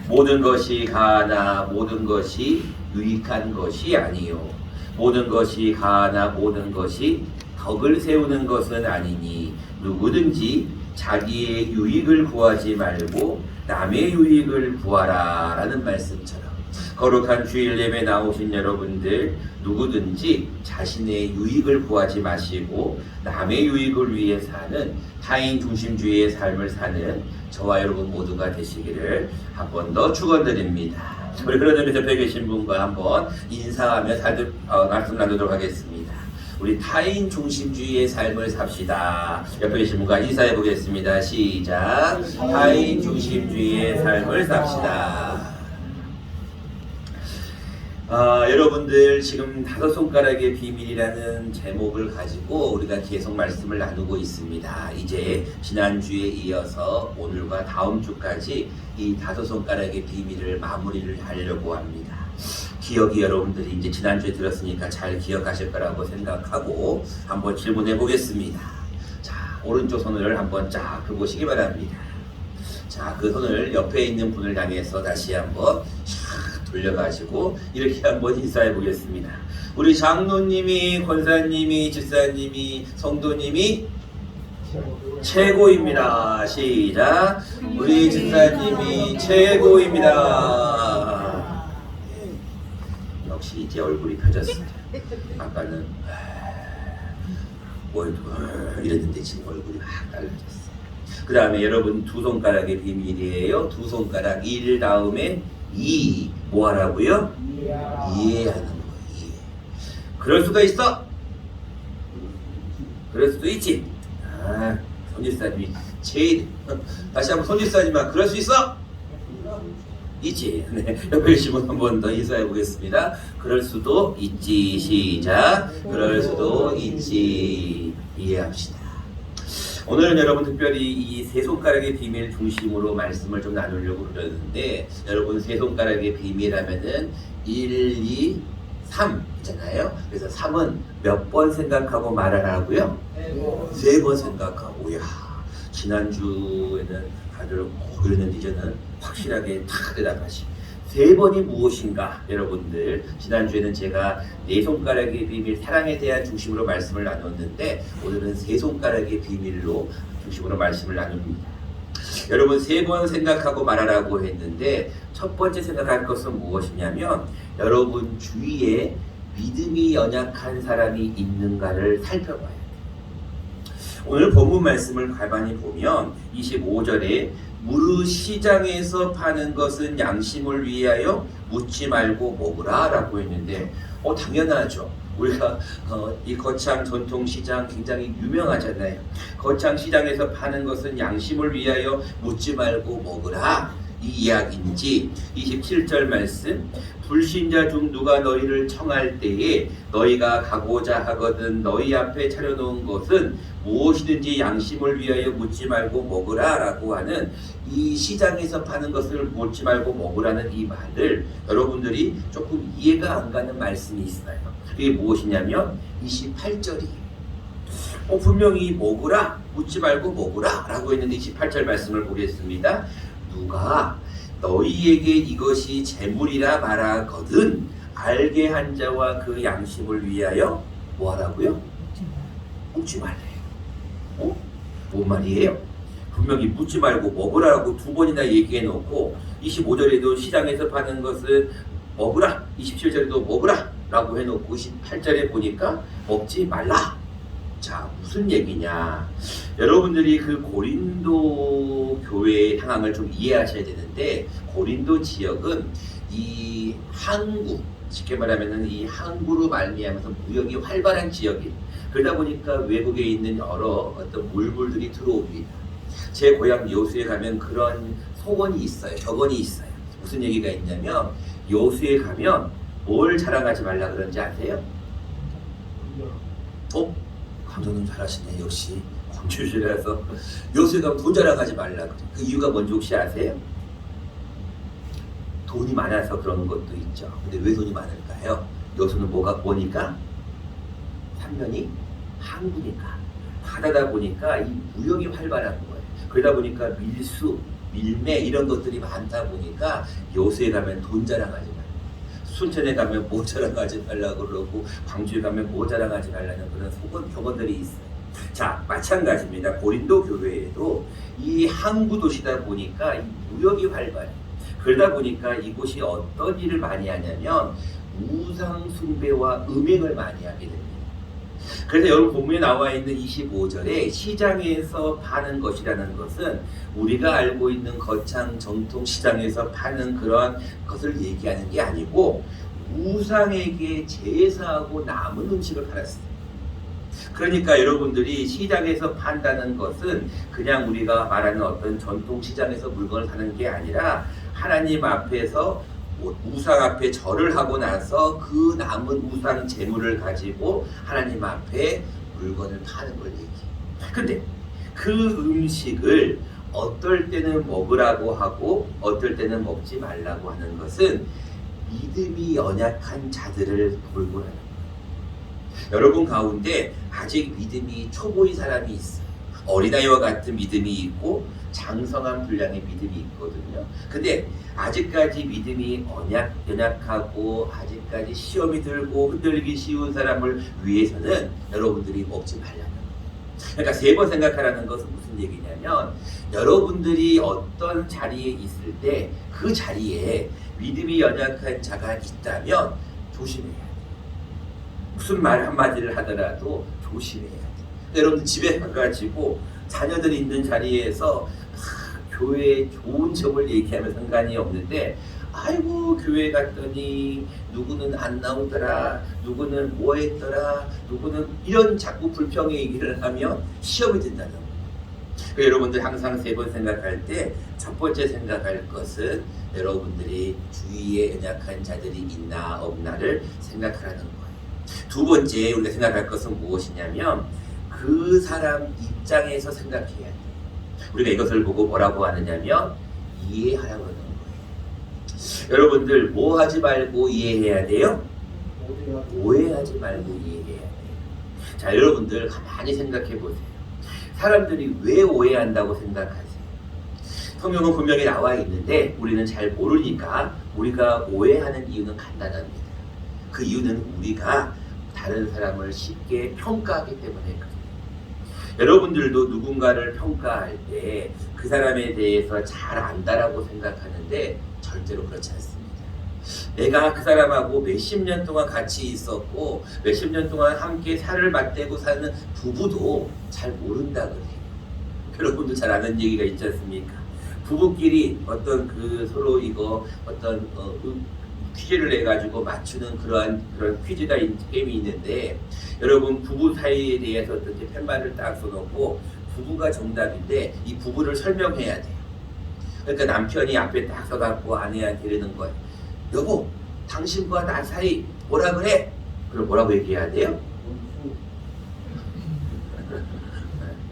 모든 것이 가하나 모든 것이 유익한 것이 아니요 모든 것이 가하나 모든 것이 덕을 세우는 것은 아니니 누구든지 자기의 유익을 구하지 말고 남의 유익을 구하라 라는 말씀처럼 거룩한 주일 예배 나오신 여러분들 누구든지 자신의 유익을 구하지 마시고 남의 유익을 위해 사는 타인 중심주의의 삶을 사는 저와 여러분 모두가 되시기를 한 번 더 축원드립니다. 우리 그런 의미에서 옆에 계신 분과 한번 인사하며 말씀 나누도록 하겠습니다. 우리 타인 중심주의의 삶을 삽시다. 옆에 계신 분과 인사해 보겠습니다. 시작. 타인 중심주의의 삶을 삽시다. 여러분들 지금 다섯 손가락의 비밀이라는 제목을 가지고 우리가 계속 말씀을 나누고 있습니다. 이제 지난주에 이어서 오늘과 다음 주까지 이 다섯 손가락의 비밀을 마무리를 하려고 합니다. 기억이 여러분들이 이제 지난주에 들었으니까 잘 기억하실 거라고 생각하고 한번 질문해 보겠습니다. 자, 오른쪽 손을 한번 쫙 펴보시기 바랍니다. 자, 그 손을 옆에 있는 분을 향해서 다시 한번 돌려가지고 이렇게 한번 인사해 보겠습니다. 우리 장로님이, 권사님이, 집사님이, 성도님이 최고입니다. 시작. 우리 집사님이 최고입니다. 역시 이제 얼굴이 펴졌습니다. 아까는 이랬는데 지금 얼굴이 확 달라졌어요. 그 다음에 여러분 두 손가락의 비밀이에요. 두 손가락 1 다음에 2 뭐 하라고요? 이해하는 거예요. 이해. 그럴 수가 있어? 그럴 수도 있지. 손질사님이 제일 다시 한번 손질사님아 그럴 수 있어? 있지. 네. 옆에 계신 분 한 번 더 인사해 보겠습니다. 그럴 수도 있지. 시작. 그럴 수도 있지. 이해합시다. 오늘은 여러분 특별히 이 세 손가락의 비밀 중심으로 말씀을 좀 나누려고 그러는데 여러분 세 손가락의 비밀 하면은 1, 2, 3 있잖아요. 그래서 3은 몇 번 생각하고 말하라고요? 3번 생각하고. 야, 지난주에는 다들 그랬는데 이제는 확실하게 다 대답하시. 3번이 무엇인가? 여러분들 지난주에는 제가 네 손가락의 비밀 사랑에 대한 중심으로 말씀을 나눴는데 오늘은 세 손가락의 비밀로 중심으로 말씀을 나눕니다. 여러분 3번 생각하고 말하라고 했는데 첫 번째 생각할 것은 무엇이냐면 여러분 주위에 믿음이 연약한 사람이 있는가를 살펴봐야 돼요. 오늘 본문 말씀을 가만히 보면 25절에 무릇 시장에서 파는 것은 양심을 위하여 묻지 말고 먹으라 라고 했는데 당연하죠. 우리가 이 거창 전통시장 굉장히 유명하잖아요. 거창 시장에서 파는 것은 양심을 위하여 묻지 말고 먹으라 이 이야기인지 27절 말씀 불신자 중 누가 너희를 청할 때에 너희가 가고자 하거든 너희 앞에 차려놓은 것은 무엇이든지 양심을 위하여 묻지 말고 먹으라 라고 하는 이 시장에서 파는 것을 묻지 말고 먹으라는 이 말을 여러분들이 조금 이해가 안 가는 말씀이 있어요. 그게 무엇이냐면 28절이에요. 분명히 먹으라 묻지 말고 먹으라 라고 했는데 28절 말씀을 보겠습니다. 누가 너희에게 이것이 재물이라 말하거든 알게 한 자와 그 양심을 위하여 뭐하라고요? 묻지 말래요. 뭔 말이에요? 분명히 묻지 말고 먹으라고 2번이나 얘기해 놓고 25절에도 시장에서 파는 것은 먹으라 27절에도 먹으라 라고 해놓고 28절에 보니까 먹지 말라. 자, 무슨 얘기냐? 여러분들이 그 고린도 교회의 상황을 좀 이해하셔야 되는데 고린도 지역은 이 항구, 쉽게 말하면 이 항구로 말미암아서 무역이 활발한 지역이에요. 그러다 보니까 외국에 있는 여러 어떤 물물들이 들어옵니다. 제 고향 여수에 가면 그런 소원이 있어요. 격언이 있어요. 무슨 얘기가 있냐면 여수에 가면 뭘 자랑하지 말라 그런지 아세요? 감독님 잘하시네. 역시 광주시라서 여수에 가면 돈 자랑하지 말라 그래. 그 이유가 뭔지 혹시 아세요? 돈이 많아서 그런 것도 있죠. 근데 왜 돈이 많을까요? 여수는 뭐니까? 삼면이 항구니까 바다다 보니까 이 무역이 활발한 거예요. 그러다 보니까 밀수, 밀매 이런 것들이 많다 보니까 여수에 가면 돈 자랑하지 말고, 순천에 가면 뭐 자랑하지 말라고 그러고, 광주에 가면 뭐 자랑하지 말라는 그런 속은 격언들이 있어요. 자, 마찬가지입니다. 고린도 교회에도 이 항구 도시다 보니까 이 무역이 활발해. 그러다 보니까 이곳이 어떤 일을 많이 하냐면 우상 숭배와 음행을 많이 하게 됩니다. 그래서 여러분 본문에 나와 있는 25절에 시장에서 파는 것이라는 것은 우리가 알고 있는 거창 정통 시장에서 파는 그런 것을 얘기하는 게 아니고 우상에게 제사하고 남은 음식을 팔았어요. 그러니까 여러분들이 시장에서 판다는 것은 그냥 우리가 말하는 어떤 전통 시장에서 물건을 사는 게 아니라 하나님 앞에서 우상 앞에 절을 하고 나서 그 남은 우상 재물을 가지고 하나님 앞에 물건을 파는 걸 얘기해요. 근데 그 음식을 어떨 때는 먹으라고 하고 어떨 때는 먹지 말라고 하는 것은 믿음이 연약한 자들을 돌보라는 거예요. 여러분 가운데 아직 믿음이 초보인 사람이 있어요. 어린아이와 같은 믿음이 있고 장성한 분량의 믿음이 있거든요. 근데 아직까지 믿음이 연약하고 아직까지 시험이 들고 흔들리기 쉬운 사람을 위해서는 여러분들이 먹지 말라는 거예요. 그러니까 세 번 생각하라는 것은 무슨 얘기냐면 여러분들이 어떤 자리에 있을 때 그 자리에 믿음이 연약한 자가 있다면 조심해야 돼요. 무슨 말 한마디를 하더라도 조심해야 돼요. 여러분 집에 가가지고 자녀들이 있는 자리에서 교회의 좋은 점을 얘기하면 상관이 없는데 아이고 교회 갔더니 누구는 안 나오더라, 누구는 뭐 했더라, 누구는 이런 자꾸 불평의 얘기를 하면 시험이 된다는 거예요. 그러니까 여러분들 항상 세 번 생각할 때 첫 번째 생각할 것은 여러분들이 주위에 연약한 자들이 있나 없나를 생각하라는 거예요. 두 번째 우리가 생각할 것은 무엇이냐면 그 사람 입장에서 생각해야 돼요. 우리가 이것을 보고 뭐라고 하느냐면 이해하라고 하는 거예요. 여러분들 뭐 하지 말고 이해해야 돼요? 오해하지 말고 이해해야 돼요. 자, 여러분들 가만히 생각해 보세요. 사람들이 왜 오해한다고 생각하세요? 성경은 분명히 나와 있는데 우리는 잘 모르니까 우리가 오해하는 이유는 간단합니다. 그 이유는 우리가 다른 사람을 쉽게 평가하기 때문에 그래요. 여러분들도 누군가를 평가할 때 그 사람에 대해서 잘 안다라고 생각하는데 절대로 그렇지 않습니다. 내가 그 사람하고 몇십 년 동안 같이 있었고 몇십 년 동안 함께 살을 맞대고 사는 부부도 잘 모른다 그래요. 여러분도 잘 아는 얘기가 있지 않습니까? 부부끼리 어떤 그 서로 이거 어떤 퀴즈를 내가지고 맞추는 그런 퀴즈가 게임이 있는데 여러분 부부 사이에 대해서 어떻게 팻말을 딱 써놓고 부부가 정답인데 이 부부를 설명해야 돼요. 그러니까 남편이 앞에 딱 서갖고 아내한테 이러는 거예요. 여보, 당신과 나 사이 뭐라 그래? 그럼 뭐라고 얘기해야 돼요?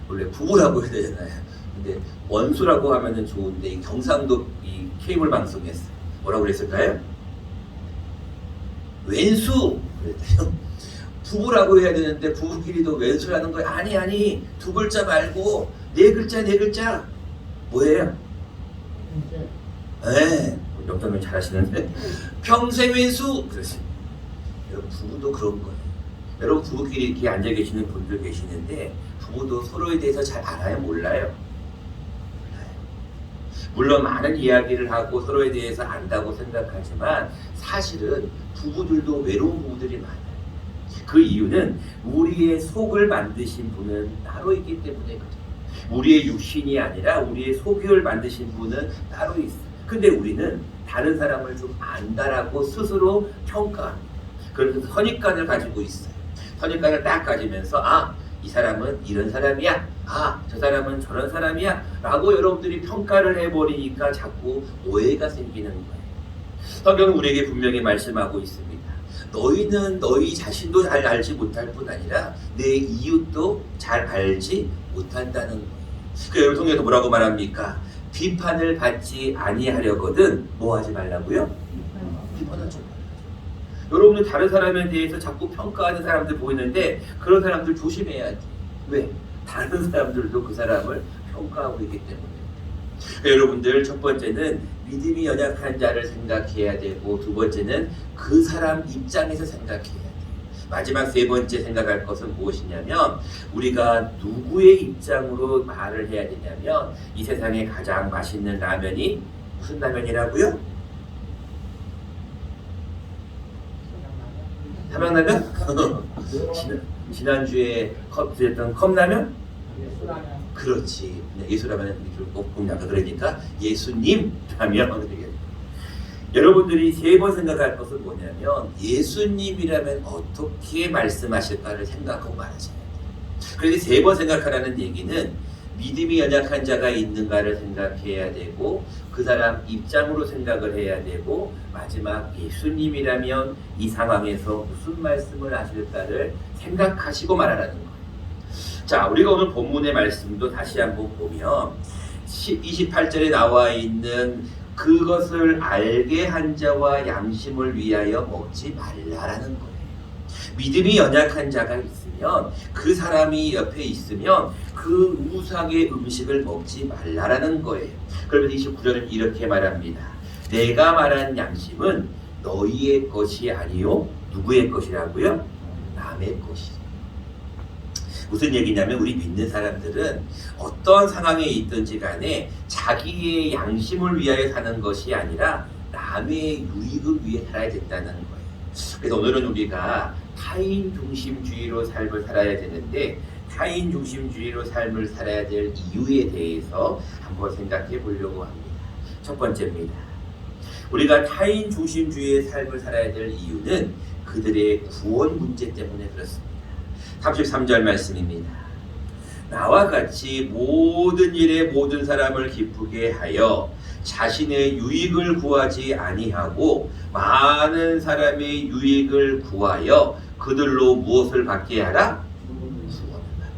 원래 부부라고 해야 되잖아요. 근데 원수라고 하면은 좋은데 이 경상도 이 케이블 방송에서 뭐라고 그랬을까요? 왼수 그랬대요. 부부라고 해야 되는데 부부끼리도 왼수라는 거예요. 아니 두 글자 말고 네 글자 뭐예요? 네, 영점을 잘하시는데 평생 왼수 그렇습니다. 여러분 부부도 그런 거예요. 여러분 부부끼리 이렇게 앉아 계시는 분들 계시는데 부부도 서로에 대해서 잘 알아요? 몰라요? 물론 많은 이야기를 하고 서로에 대해서 안다고 생각하지만 사실은 부부들도 외로운 부부들이 많아요. 그 이유는 우리의 속을 만드신 분은 따로 있기 때문에 그래요. 우리의 육신이 아니라 우리의 속을 만드신 분은 따로 있어요. 근데 우리는 다른 사람을 좀 안다라고 스스로 평가합니다. 그래서 선입관을 가지고 있어요. 선입관을 딱 가지면서 이 사람은 이런 사람이야. 저 사람은 저런 사람이야. 라고 여러분들이 평가를 해버리니까 자꾸 오해가 생기는 거예요. 성경은 우리에게 분명히 말씀하고 있습니다. 너희는 너희 자신도 잘 알지 못할 뿐 아니라 내 이웃도 잘 알지 못한다는 거예요. 그 여러분 성경에서 뭐라고 말합니까? 비판을 받지 아니하려거든 뭐 하지 말라고요? 비판하지 말라고. 여러분들 다른 사람에 대해서 자꾸 평가하는 사람들 보이는데 그런 사람들 조심해야 돼. 왜? 다른 사람들도 그 사람을 평가하고 있기 때문에. 여러분들 첫 번째는 믿음이 연약한 자를 생각해야 되고 두 번째는 그 사람 입장에서 생각해야 돼요. 마지막 세 번째 생각할 것은 무엇이냐면 우리가 누구의 입장으로 말을 해야 되냐면 이 세상에 가장 맛있는 라면이 무슨 라면이라고요? 삼양라면? 지난주에 드렸던 컵라면? 그렇지. 예수라면 꼭 보면 아까 그러니까 예수님 라면. 여러분들이 세 번 생각할 것은 뭐냐면 예수님이라면 어떻게 말씀하실까를 생각하고 말하셔야 돼요. 그래서 세 번 생각하라는 얘기는 믿음이 연약한 자가 있는가를 생각해야 되고 그 사람 입장으로 생각을 해야 되고 마지막 예수님이라면 이 상황에서 무슨 말씀을 하실까를 생각하시고 말하라는 거예요. 자, 우리가 오늘 본문의 말씀도 다시 한번 보면 28절에 나와 있는 그것을 알게 한 자와 양심을 위하여 먹지 말라라는 거예요. 믿음이 연약한 자가 있으면 그 사람이 옆에 있으면 그 우상의 음식을 먹지 말라라는 거예요. 그러면 29절은 이렇게 말합니다. 내가 말한 양심은 너희의 것이 아니요 누구의 것이라고요? 남의 것이요. 무슨 얘기냐면 우리 믿는 사람들은 어떤 상황에 있든지 간에 자기의 양심을 위하여 사는 것이 아니라 남의 유익을 위해 살아야 된다는 거예요. 그래서 오늘은 우리가 타인 중심주의로 삶을 살아야 되는데 타인 중심주의로 삶을 살아야 될 이유에 대해서 한번 생각해 보려고 합니다. 첫 번째입니다. 우리가 타인 중심주의의 삶을 살아야 될 이유는 그들의 구원 문제 때문에 그렇습니다. 33절 말씀입니다. 나와 같이 모든 일에 모든 사람을 기쁘게 하여 자신의 유익을 구하지 아니하고 많은 사람의 유익을 구하여 그들로 무엇을 받게 하라? 구원을 받게 하라.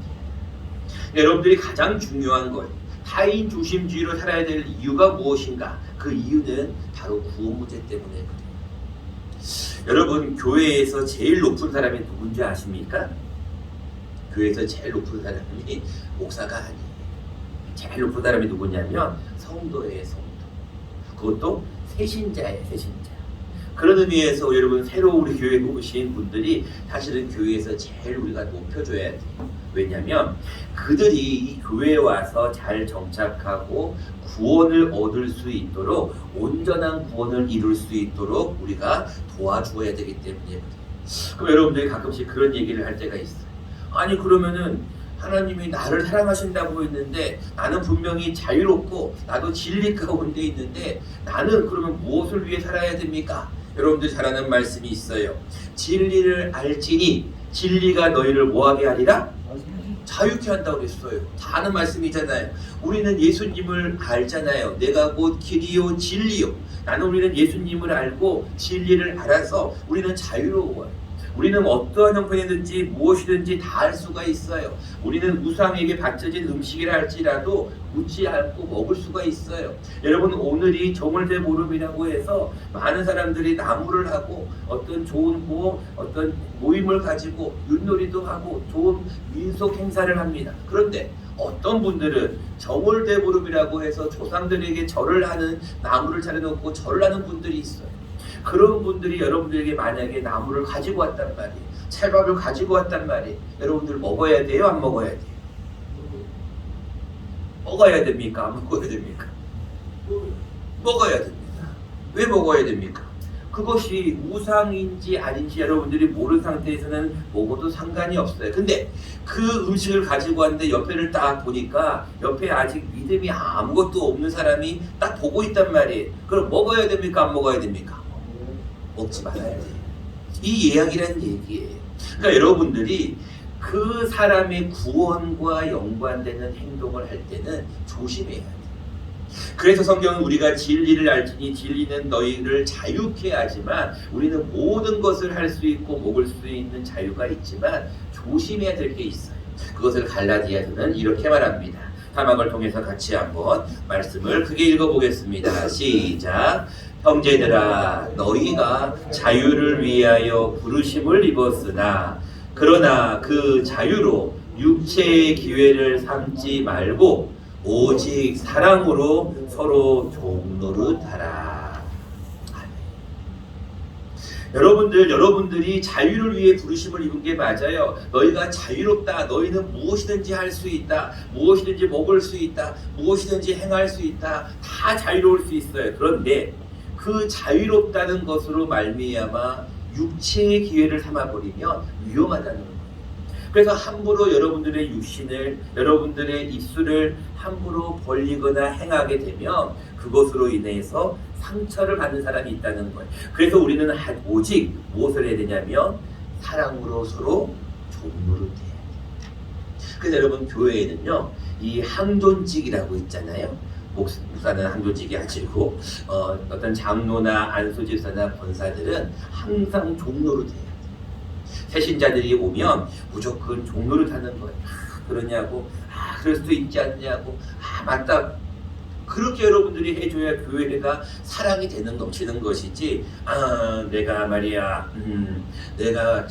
여러분들이 가장 중요한 것, 타인 중심주의로 살아야 될 이유가 무엇인가? 그 이유는 바로 구원 문제 때문에 그래요. 여러분, 교회에서 제일 높은 사람이 누군지 아십니까? 교회에서 제일 높은 사람이 목사가 아니에요. 제일 높은 사람이 누구냐면 성도예요, 성도. 그것도 세신자예요, 세신자. 그런 의미에서 여러분 새로 우리 교회에 오신 분들이 사실은 교회에서 제일 우리가 높여줘야 돼요. 왜냐하면 그들이 이 교회에 와서 잘 정착하고 구원을 얻을 수 있도록 온전한 구원을 이룰 수 있도록 우리가 도와주어야 되기 때문에 그럼 여러분들이 가끔씩 그런 얘기를 할 때가 있어요. 아니 그러면은 하나님이 나를 사랑하신다고 했는데 나는 분명히 자유롭고 나도 진리 가운데 있는데 나는 그러면 무엇을 위해 살아야 됩니까? 여러분들 잘 아는 말씀이 있어요. 진리를 알지니 진리가 너희를 뭐하게 하리라? 자유케 한다고 그랬어요. 다 아는 말씀이잖아요. 우리는 예수님을 알잖아요. 내가 곧 길이요 진리요. 우리는 예수님을 알고 진리를 알아서 우리는 자유로워요. 우리는 어떠한 형편이든지 무엇이든지 다 할 수가 있어요. 우리는 우상에게 바쳐진 음식이라 할지라도 묻지 않고 먹을 수가 있어요. 여러분 오늘이 정월대 보름이라고 해서 많은 사람들이 나무를 하고 어떤 좋은 어떤 모임을 가지고 윷놀이도 하고 좋은 민속 행사를 합니다. 그런데 어떤 분들은 정월대 보름이라고 해서 조상들에게 절을 하는 나무를 차려놓고 절을 하는 분들이 있어요. 그런 분들이 여러분들에게 만약에 나무를 가지고 왔단 말이에요. 찰밥을 가지고 왔단 말이에요. 여러분들 먹어야 돼요? 안 먹어야 돼요? 먹어야 됩니까? 안 먹어야 됩니까? 먹어야 됩니다. 왜 먹어야 됩니까? 그것이 우상인지 아닌지 여러분들이 모르는 상태에서는 먹어도 상관이 없어요. 근데 그 음식을 가지고 왔는데 옆에를 딱 보니까 옆에 아직 믿음이 아무것도 없는 사람이 딱 보고 있단 말이에요. 그럼 먹어야 됩니까? 안 먹어야 됩니까? 먹지 말아야 돼요. 이 이야기란 얘기예요. 그러니까 여러분들이 그 사람의 구원과 연관되는 행동을 할 때는 조심해야 돼요. 그래서 성경은 우리가 진리를 알지니 진리는 너희를 자유케 하지만 우리는 모든 것을 할 수 있고 먹을 수 있는 자유가 있지만 조심해야 될 게 있어요. 그것을 갈라디아서는 이렇게 말합니다. 사막을 통해서 같이 한번 말씀을 크게 읽어보겠습니다. 시작. 형제들아 너희가 자유를 위하여 부르심을 입었으나 그러나 그 자유로 육체의 기회를 삼지 말고 오직 사랑으로 서로 종노릇하라. 여러분들이 자유를 위해 부르심을 입은 게 맞아요. 너희가 자유롭다. 너희는 무엇이든지 할 수 있다. 무엇이든지 먹을 수 있다. 무엇이든지 행할 수 있다. 다 자유로울 수 있어요. 그런데 그 자유롭다는 것으로 말미암아 육체의 기회를 삼아버리면 위험하다는 거예요. 그래서 함부로 여러분들의 육신을, 여러분들의 입술을 함부로 벌리거나 행하게 되면 그것으로 인해서 상처를 받는 사람이 있다는 거예요. 그래서 우리는 오직 무엇을 해야 되냐면 사랑으로 서로 종노릇해야 돼요. 그래서 여러분 교회에는요, 이 항존직이라고 있잖아요. 목사는 항존직이 아니고 어떤 장로나 안수집사나 권사들은 항상 종노릇해야 돼요. 새신자들이 오면 무조건 종노릇하는 거예요. 그러냐고, 그럴 수도 있지 않냐고, 맞다. 그렇게 여러분들이 해줘야 교회가 사랑이 되는 넘치는 것이지. 내가 말이야, 내가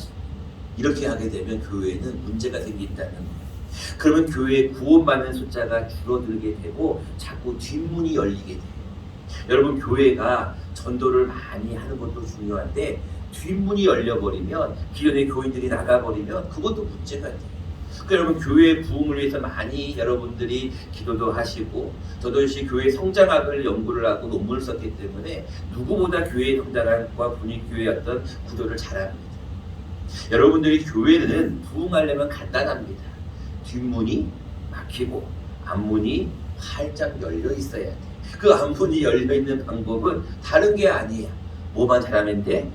이렇게 하게 되면 교회는 문제가 생긴다는 거예요. 그러면 교회에 구원받는 숫자가 줄어들게 되고 자꾸 뒷문이 열리게 돼요. 여러분 교회가 전도를 많이 하는 것도 중요한데 뒷문이 열려버리면 기존의 교인들이 나가버리면 그것도 문제가 돼요. 여러분 교회의 부흥을 위해서 많이 여러분들이 기도도 하시고 저도 역시 교회 성장학을 연구를 하고 논문을 썼기 때문에 누구보다 교회의 성장학과 분위기교회의 어떤 구도를 잘합니다. 여러분들이 교회는 부흥하려면 간단합니다. 뒷문이 막히고 앞문이 활짝 열려 있어야 돼. 그 앞문이 열려 있는 방법은 다른 게 아니야. 뭐만 잘하면 돼?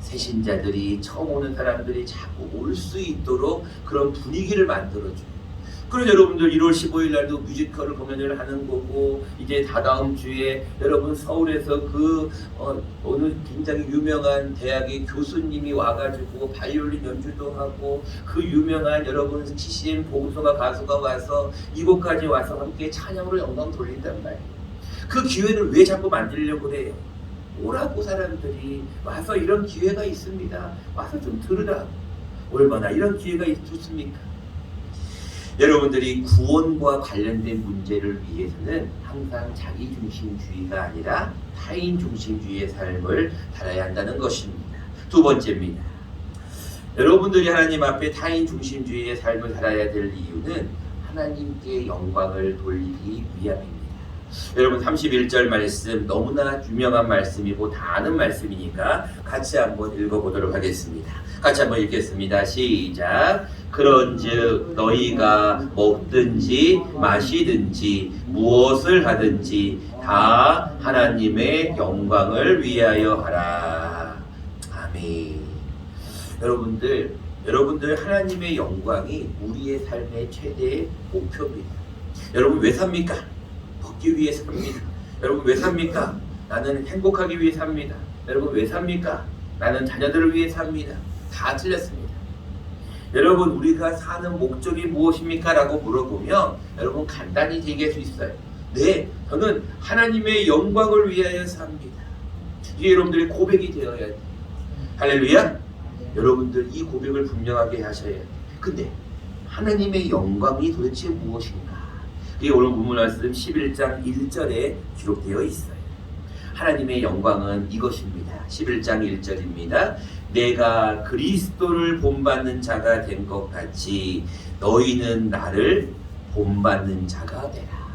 새신자들이 처음 오는 사람들이 자꾸 올 수 있도록 그런 분위기를 만들어줘요. 그래서 여러분들 1월 15일 날도 뮤지컬을 공연을 하는 거고 이제 다다음 주에 여러분 서울에서 어느 굉장히 유명한 대학의 교수님이 와가지고 바이올린 연주도 하고 그 유명한 여러분 CCM 보금성가 가수가 와서 이곳까지 와서 함께 찬양으로 영광 돌린단 말이에요. 그 기회를 왜 자꾸 만들려고 그래요? 오라고 사람들이 와서 이런 기회가 있습니다. 와서 좀 들으라고. 얼마나 이런 기회가 좋습니까? 여러분들이 구원과 관련된 문제를 위해서는 항상 자기중심주의가 아니라 타인중심주의의 삶을 살아야 한다는 것입니다. 두 번째입니다. 여러분들이 하나님 앞에 타인중심주의의 삶을 살아야 될 이유는 하나님께 영광을 돌리기 위함입니다. 여러분 31절 말씀 너무나 유명한 말씀이고 다 아는 말씀이니까 같이 한번 읽어보도록 하겠습니다. 같이 한번 읽겠습니다. 시작. 그런즉 너희가 먹든지 마시든지 무엇을 하든지 다 하나님의 영광을 위하여 하라. 아멘. 여러분들 하나님의 영광이 우리의 삶의 최대 목표입니다. 여러분 왜 삽니까? 먹기 위해 삽니다. 여러분 왜 삽니까? 나는 행복하기 위해 삽니다. 여러분 왜 삽니까? 나는 자녀들을 위해 삽니다. 다 틀렸습니다. 여러분 우리가 사는 목적이 무엇입니까? 라고 물어보면 여러분 간단히 얘기할 수 있어요. 네, 저는 하나님의 영광을 위하여 삽니다. 이게 여러분들의 고백이 되어야 돼요. 할렐루야? 여러분들 이 고백을 분명하게 하셔야 돼요. 근데 하나님의 영광이 도대체 무엇인가? 그게 오늘 본문 말씀 11장 1절에 기록되어 있어요. 하나님의 영광은 이것입니다. 11장 1절입니다. 내가 그리스도를 본받는 자가 된 것 같이 너희는 나를 본받는 자가 되라.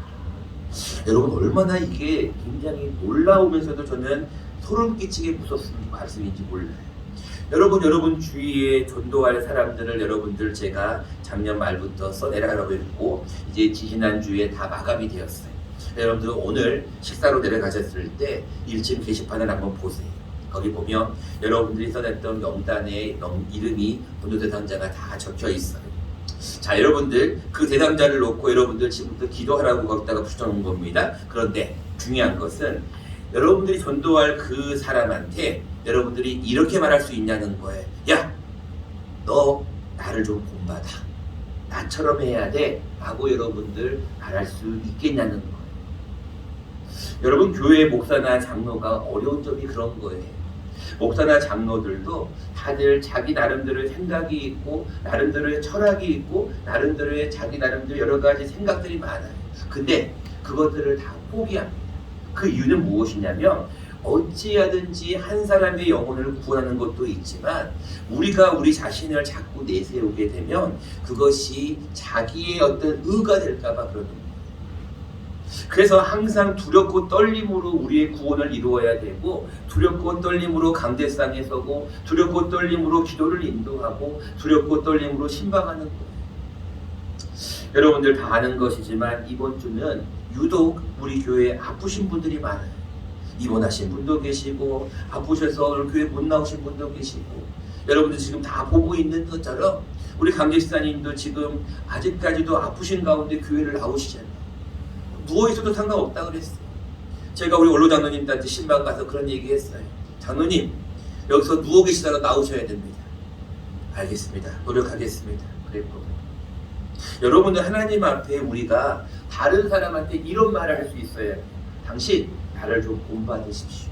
여러분 얼마나 이게 굉장히 놀라우면서도 저는 소름 끼치게 무섭은 말씀인지 몰라요. 여러분 주위에 전도할 사람들을 여러분들 제가 작년 말부터 써내라라고 했고 이제 지지난주에 다 마감이 되었어요. 여러분들 오늘 식사로 내려가셨을 때 1층 게시판을 한번 보세요. 거기 보면 여러분들이 써냈던 명단에 이름이 전도 대상자가 다 적혀 있어요. 자, 여러분들 그 대상자를 놓고 여러분들 지금부터 기도하라고 거기다가 붙여놓은 겁니다. 그런데 중요한 것은 여러분들이 전도할 그 사람한테 여러분들이 이렇게 말할 수 있냐는 거예요. 야, 너 나를 좀 본받아. 나처럼 해야 돼. 라고 여러분들 말할 수 있겠냐는 거예요. 여러분 교회 목사나 장로가 어려운 점이 그런 거예요. 목사나 장로들도 다들 자기 나름대로의 생각이 있고 나름대로의 철학이 있고 나름대로의 자기 나름대로 여러 가지 생각들이 많아요. 근데 그것들을 다 포기합니다. 그 이유는 무엇이냐면 어찌하든지 한 사람의 영혼을 구원하는 것도 있지만 우리가 우리 자신을 자꾸 내세우게 되면 그것이 자기의 어떤 의가 될까봐 그러는 거예요. 그래서 항상 두렵고 떨림으로 우리의 구원을 이루어야 되고, 두렵고 떨림으로 강대상에 서고, 두렵고 떨림으로 기도를 인도하고, 두렵고 떨림으로 신방하는 거예요. 여러분들 다 아는 것이지만 이번 주는 유독 우리 교회에 아프신 분들이 많아요. 입원하신 분도 계시고, 아프셔서 오늘 교회 못 나오신 분도 계시고, 여러분들 지금 다 보고 있는 것처럼 우리 강제시사님도 지금 아직까지도 아프신 가운데 교회를 나오시잖아요. 누워있어도 상관없다 그랬어요. 제가 우리 원로 장로님한테 신방 가서 그런 얘기 했어요. 장로님, 여기서 누워 계시다가 나오셔야 됩니다. 알겠습니다. 노력하겠습니다. 그랬거든요. 여러분들, 하나님 앞에 우리가 다른 사람한테 이런 말을 할 수 있어요. 당신 나를 좀 본받으십시오.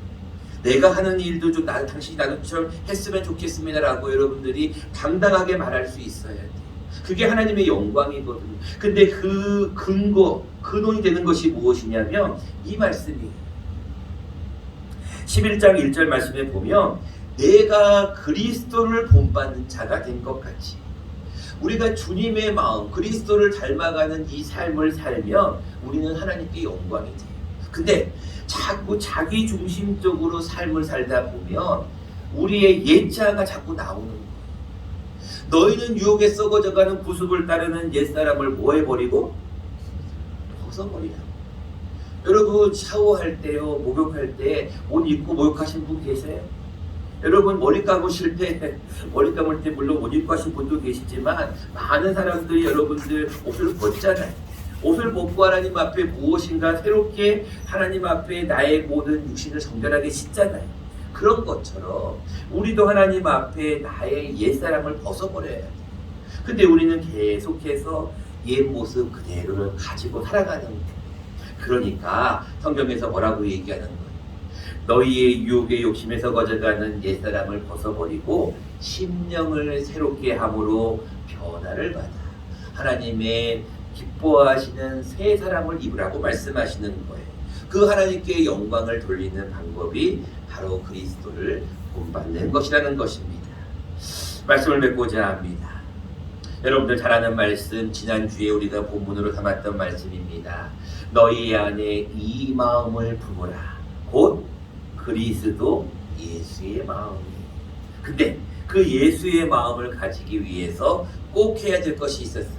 내가 하는 일도 좀 당신이 나처럼 했으면 좋겠습니다 라고 여러분들이 당당하게 말할 수 있어야 돼요. 그게 하나님의 영광이거든요. 근데 그 근원이 되는 것이 무엇이냐면 이 말씀이에요. 11장 1절 말씀에 보면 내가 그리스도를 본받는 자가 된 것 같이, 우리가 주님의 마음, 그리스도를 닮아가는 이 삶을 살면 우리는 하나님께 영광이 돼요. 근데 자꾸 자기 중심적으로 삶을 살다 보면 우리의 옛자가 자꾸 나오는 거예요. 너희는 유혹에 썩어져가는 구습을 따르는 옛사람을 뭐 해버리고? 벗어버리라고. 여러분, 샤워할 때요, 목욕할 때 옷 입고 목욕하신 분 계세요? 여러분, 머리 감으실 때, 머리 감을 때 물론 옷 입고 하신 분도 계시지만 많은 사람들이 여러분들 옷을 벗잖아요. 옷을 벗고 하나님 앞에 무엇인가 새롭게 하나님 앞에 나의 모든 육신을 정결하게 씻잖아요. 그런 것처럼 우리도 하나님 앞에 나의 옛사람을 벗어버려야 돼요. 근데 우리는 계속해서 옛 모습 그대로를 가지고 살아가는 거예요. 그러니까 성경에서 뭐라고 얘기하는 거예요? 너희의 유혹의 욕심에서 거져가는 옛사람을 벗어버리고 심령을 새롭게 함으로 변화를 받아 하나님의 기뻐하시는 새 사람을 입으라고 말씀하시는 거예요. 그 하나님께 영광을 돌리는 방법이 바로 그리스도를 본받는 것이라는 것입니다. 말씀을 맺고자 합니다. 여러분들 잘 아는 말씀, 지난주에 우리가 본문으로 삼았던 말씀입니다. 너희 안에 이 마음을 품으라. 곧 그리스도 예수의 마음이. 근데 그 예수의 마음을 가지기 위해서 꼭 해야 될 것이 있었어요.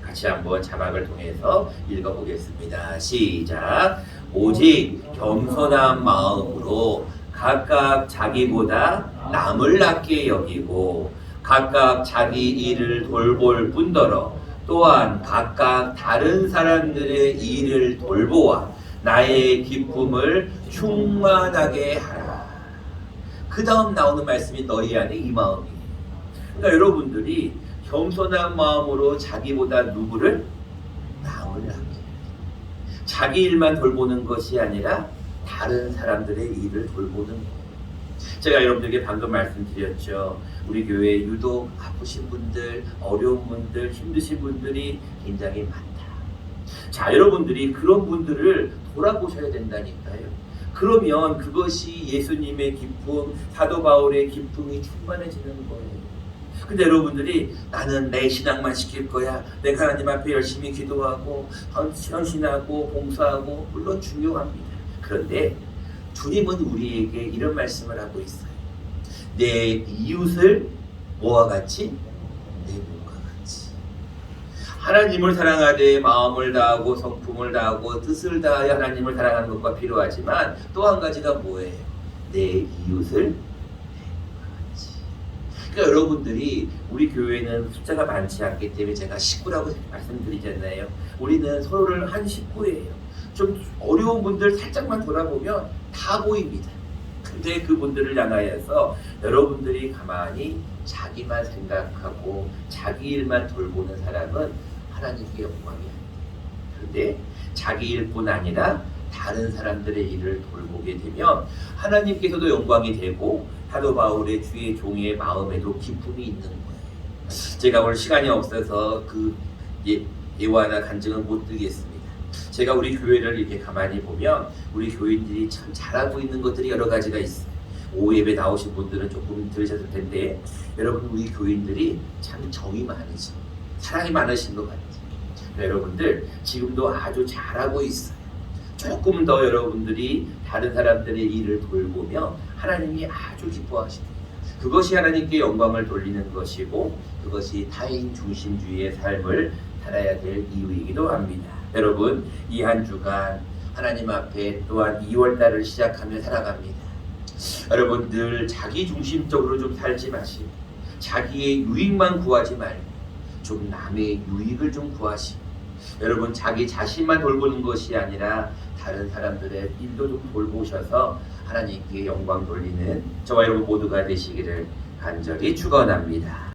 같이 한번 자막을 통해서 읽어보겠습니다. 시작. 오직 겸손한 마음으로 각각 자기보다 남을 낮게 여기고 각각 자기 일을 돌볼 뿐더러 또한 각각 다른 사람들의 일을 돌보아 나의 기쁨을 충만하게 하라. 그 다음 나오는 말씀이 너희 안에 이 마음이에요. 그러니까 여러분들이 겸손한 마음으로 자기보다 누구를? 남을 아껴. 자기 일만 돌보는 것이 아니라 다른 사람들의 일을 돌보는 거예요. 제가 여러분들에게 방금 말씀드렸죠. 우리 교회에 유독 아프신 분들, 어려운 분들, 힘드신 분들이 굉장히 많다. 자, 여러분들이 그런 분들을 돌아보셔야 된다니까요. 그러면 그것이 예수님의 기쁨, 사도 바울의 기쁨이 충만해지는 거예요. 근데 여러분들이 나는 내 신앙만 시킬 거야. 내가 하나님 앞에 열심히 기도하고 헌신하고 봉사하고 물론 중요합니다. 그런데 주님은 우리에게 이런 말씀을 하고 있어요. 내 이웃을 뭐와 같이? 내 몸과 같이. 하나님을 사랑하되 마음을 다하고 성품을 다하고 뜻을 다하여 하나님을 사랑하는 것과 필요하지만 또 한 가지가 뭐예요? 내 이웃을 그러니까 여러분들이 우리 교회는 숫자가 많지 않기 때문에 제가 식구라고 말씀드리잖아요. 우리는 서로를 한 식구예요. 좀 어려운 분들 살짝만 돌아보면 다 보입니다. 근데 그분들을 향하여서 여러분들이 가만히 자기만 생각하고 자기 일만 돌보는 사람은 하나님께 영광이 아닙니다. 그런데 자기 일뿐 아니라 다른 사람들의 일을 돌보게 되면 하나님께서도 영광이 되고 사도 바울의 주의 종의 마음에도 기쁨이 있는 거예요. 제가 오늘 시간이 없어서 그 예화나 간증은 못 드리겠습니다. 제가 우리 교회를 이렇게 가만히 보면 우리 교인들이 참 잘하고 있는 것들이 여러 가지가 있어요. 오후 예배 나오신 분들은 조금 들으셨을 텐데 여러분 우리 교인들이 참 정이 많으죠. 사랑이 많으신 것 같아요. 여러분들 지금도 아주 잘하고 있어요. 조금 더 여러분들이 다른 사람들의 일을 돌보며 하나님이 아주 기뻐하십니다. 그것이 하나님께 영광을 돌리는 것이고 그것이 타인 중심주의의 삶을 살아야 될 이유이기도 합니다. 여러분 이 한 주간 하나님 앞에 또한 2월달을 시작하며 살아갑니다. 여러분 늘 자기 중심적으로 좀 살지 마시고 자기의 유익만 구하지 말고 좀 남의 유익을 좀 구하시고 여러분 자기 자신만 돌보는 것이 아니라 다른 사람들의 일도 좀 돌보셔서 하나님께 영광 돌리는 저와 여러분 모두가 되시기를 간절히 축원합니다.